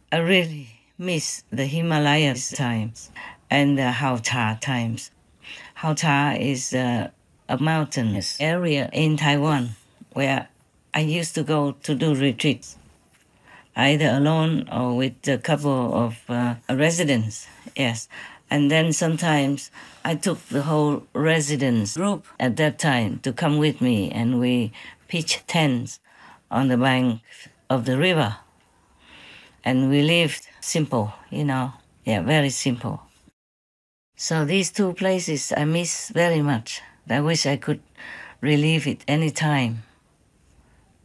I really miss the Himalayas times and the Haotha times. Haotha is a mountainous area in Taiwan where I used to go to do retreats, either alone or with a couple of residents, yes. And then sometimes I took the whole residence group at that time to come with me, and we pitched tents on the bank of the river. And we lived simple, very simple. So these two places I miss very much. I wish I could relive it any time.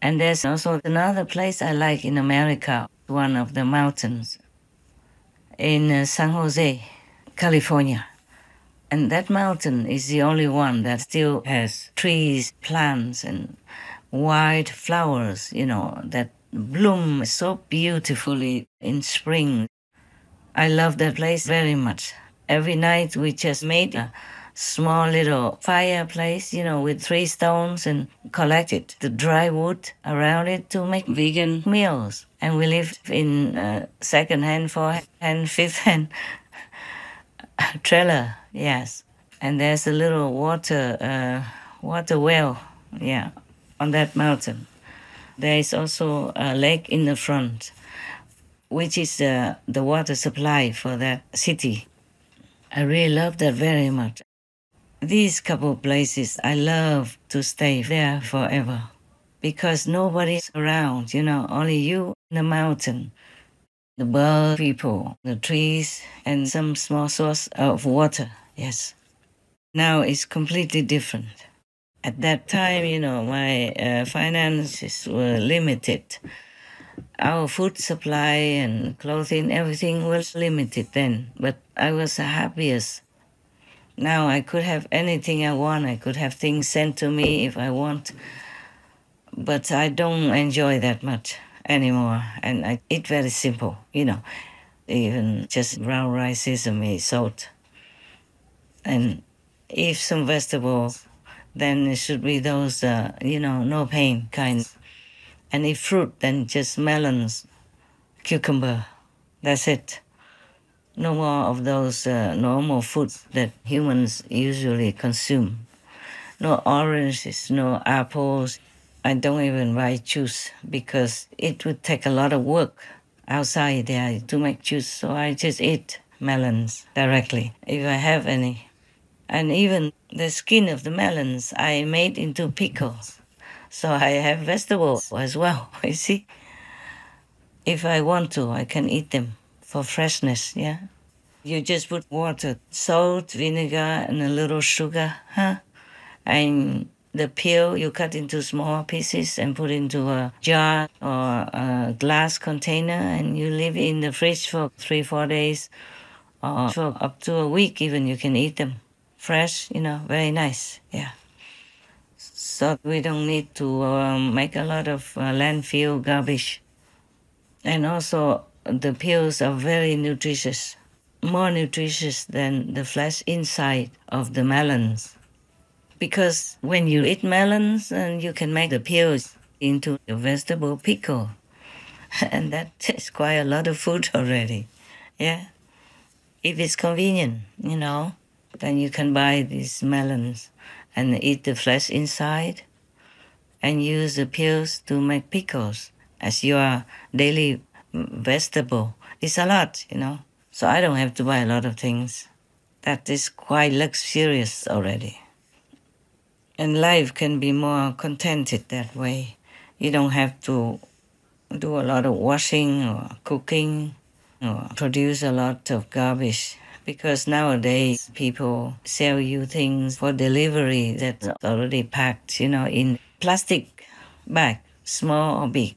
And there's also another place I like in America, one of the mountains in San Jose, California. And that mountain is the only one that still has trees, plants, and white flowers, that bloom so beautifully in spring. I love that place very much. Every night we just made a small little fireplace, with 3 stones, and collected the dry wood around it to make vegan meals. And we lived in second-hand, fourth-hand, fifth-hand trailer, yes. And there's a little water well, on that mountain. There is also a lake in the front, which is the water supply for that city. I really love that very much. These couple places, I love to stay there forever because nobody's around, only you, the mountain, the bird people, the trees, and some small source of water, yes. Now it's completely different. At that time, my finances were limited. Our food supply and clothing, everything was limited then, but I was the happiest. Now I could have anything I want. I could have things sent to me if I want, but I don't enjoy that much anymore, and I eat very simple, even just brown rice, sesame, salt, and if some vegetables, then it should be those, no pain kind. And if fruit, then just melons, cucumber. That's it. No more of those normal foods that humans usually consume. No oranges, no apples. I don't even buy juice because it would take a lot of work outside there to make juice. So I just eat melons directly, if I have any. And even the skin of the melons I made into pickles. So I have vegetables as well, you see. If I want to, I can eat them for freshness, yeah. You just put water, salt, vinegar, and a little sugar, and the peel you cut into small pieces and put into a jar or a glass container, and you leave it in the fridge for 3-4 days, or for up to a week even. You can eat them fresh, very nice, yeah. So we don't need to make a lot of landfill garbage. And also the peels are very nutritious, more nutritious than the flesh inside of the melons. Because when you eat melons, you can make the peels into a vegetable pickle. And that is quite a lot of food already, yeah. If it's convenient, then you can buy these melons and eat the flesh inside and use the peels to make pickles as your daily vegetable. It's a lot, So I don't have to buy a lot of things. That is quite luxurious already. And life can be more contented that way. You don't have to do a lot of washing or cooking or produce a lot of garbage. Because nowadays people sell you things for delivery that's already packed, in plastic bag, small or big.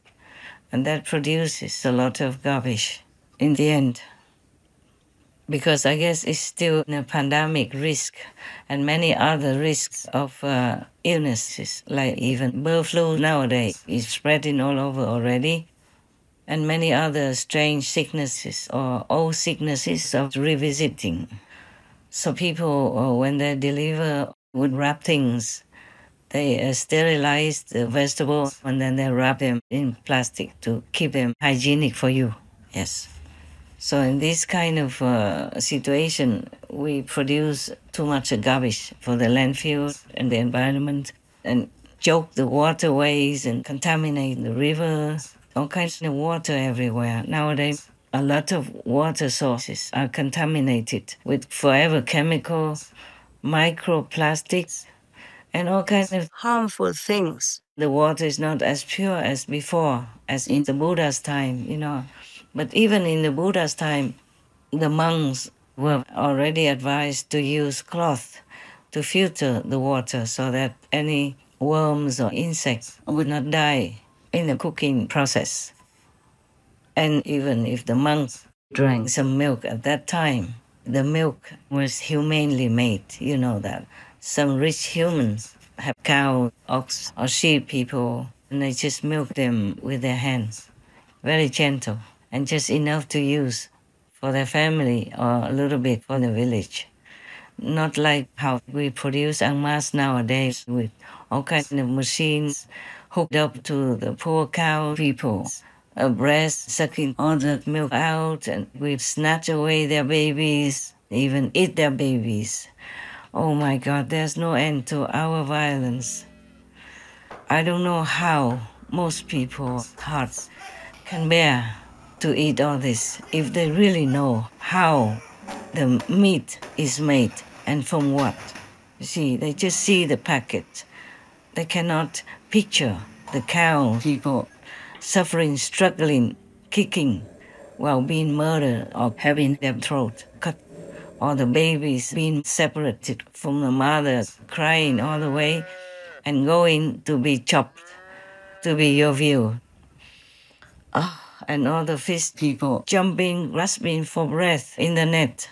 And that produces a lot of garbage in the end. Because I guess it's still a pandemic risk and many other risks of illnesses, like even bird flu nowadays is spreading all over already. And many other strange sicknesses or old sicknesses are revisiting. So people, when they deliver, would wrap things. They sterilize the vegetables and then they wrap them in plastic to keep them hygienic for you. Yes. So in this kind of situation, we produce too much garbage for the landfill and the environment, and choke the waterways and contaminate the river, all kinds of water everywhere. Nowadays, a lot of water sources are contaminated with forever chemicals, microplastics, and all kinds of harmful things. The water is not as pure as before, as in the Buddha's time, you know. But even in the Buddha's time, the monks were already advised to use cloth to filter the water so that any worms or insects would not die in the cooking process. And even if the monks drank some milk at that time, the milk was humanely made, you know that. Some rich humans have cow, ox, or sheep people, and they just milk them with their hands, very gentle, and just enough to use for their family or a little bit for the village. Not like how we produce en masse nowadays with all kinds of machines hooked up to the poor cow people, a breast sucking all the milk out, and we snatch away their babies, even eat their babies. Oh my God, there's no end to our violence. I don't know how most people's hearts can bear to eat all this if they really know how the meat is made and from what. You see, they just see the packet. They cannot picture the cow people suffering, struggling, kicking while being murdered or having their throat cut, or the babies being separated from the mother, crying all the way and going to be chopped to be your view. And all the fish people jumping, grasping for breath in the net,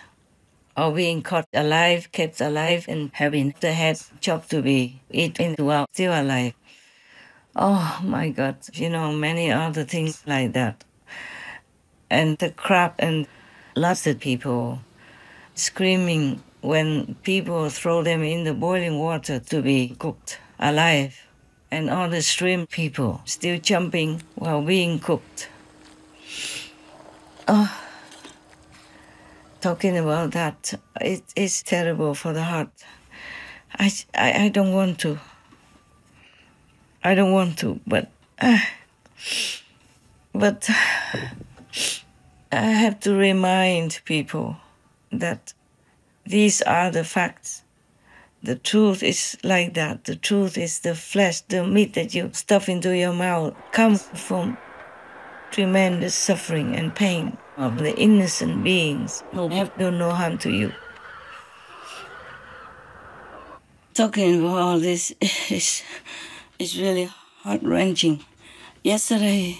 or being caught alive, kept alive, and having the head chopped to be eaten while still alive. Oh my God, you know, many other things like that. And the crab and lots of people screaming when people throw them in the boiling water to be cooked alive. And all the shrimp people still jumping while being cooked. Oh, talking about that, it is terrible for the heart. I don't want to. I don't want to, but I have to remind people that these are the facts. The truth is like that. The truth is the flesh, the meat that you stuff into your mouth comes from tremendous suffering and pain of the innocent beings who have done no harm to you. Talking about all this is really heart-wrenching. Yesterday,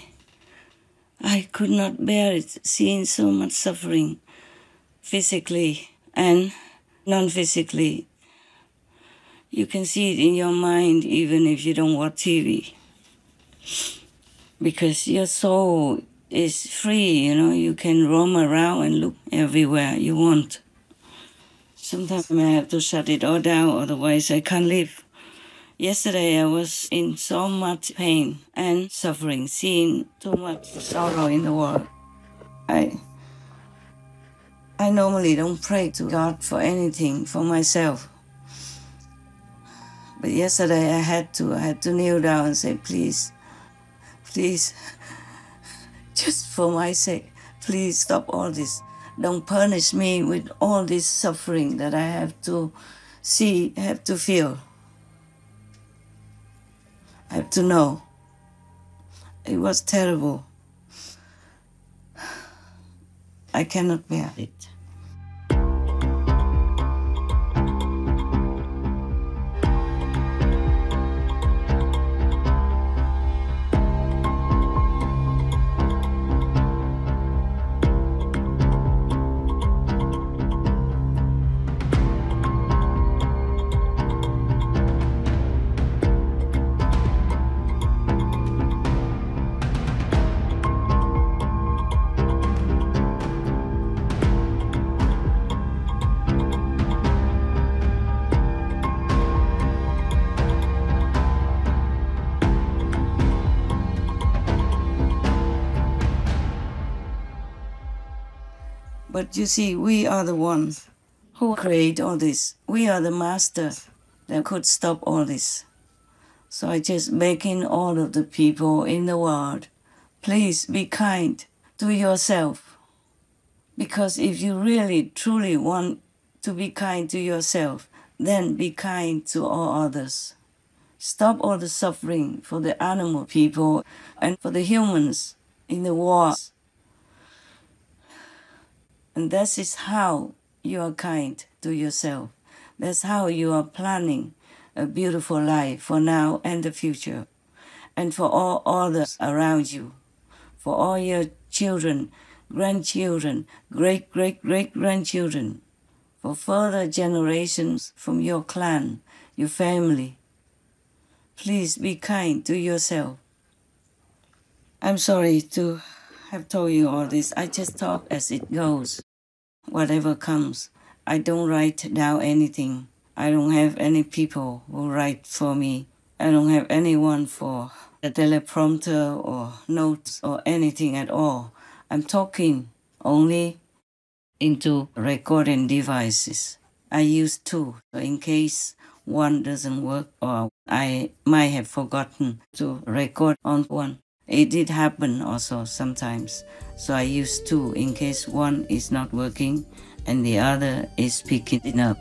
I could not bear it, seeing so much suffering, physically and non-physically. You can see it in your mind even if you don't watch TV. Because your soul is free, you know, you can roam around and look everywhere you want. Sometimes I have to shut it all down, otherwise I can't live. Yesterday I was in so much pain and suffering, seeing too much sorrow in the world. I normally don't pray to God for anything, for myself. But yesterday I had to kneel down and say, please, just for my sake, please stop all this. Don't punish me with all this suffering that I have to see, have to feel. I have to know. It was terrible. I cannot bear it. But you see, we are the ones who create all this. We are the master that could stop all this. So I just begging all of the people in the world, please be kind to yourself. Because if you really, truly want to be kind to yourself, then be kind to all others. Stop all the suffering for the animal people and for the humans in the wars. And that is how you are kind to yourself. That's how you are planning a beautiful life for now and the future, and for all others around you, for all your children, grandchildren, great-great-great-grandchildren, for further generations from your clan, your family. Please be kind to yourself. I'm sorry to have told you all this. I just talk as it goes. Whatever comes. I don't write down anything. I don't have any people who write for me. I don't have anyone for a teleprompter or notes or anything at all. I'm talking only into recording devices. I use two, so in case one doesn't work or I might have forgotten to record on one. It did happen also sometimes. So I use two in case one is not working and the other is picking it up.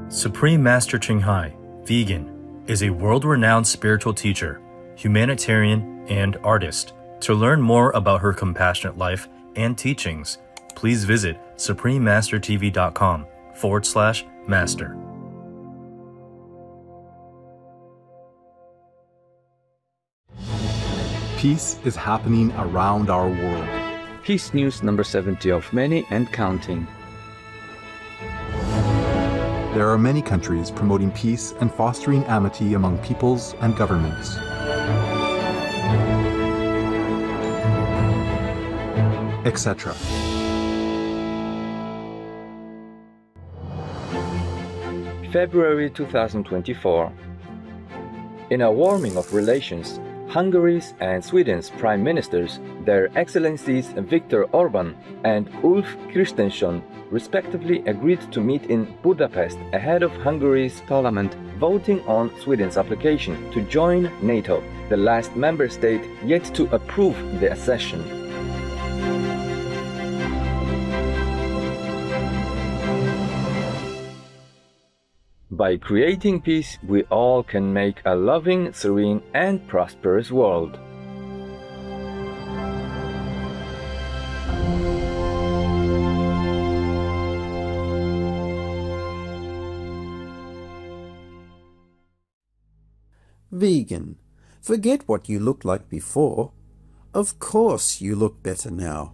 Supreme Master Chinghai, vegan, is a world-renowned spiritual teacher, humanitarian, and artist. To learn more about her compassionate life and teachings, please visit suprememastertv.com/master. Peace is happening around our world. Peace News number 70 of many and counting. There are many countries promoting peace and fostering amity among peoples and governments. Etc. February 2024. In a warming of relations, Hungary's and Sweden's Prime Ministers, their Excellencies Viktor Orban and Ulf Kristersson, respectively agreed to meet in Budapest ahead of Hungary's parliament voting on Sweden's application to join NATO, the last member state yet to approve the accession. By creating peace, we all can make a loving, serene, and prosperous world. Vegan. Forget what you looked like before. Of course you look better now.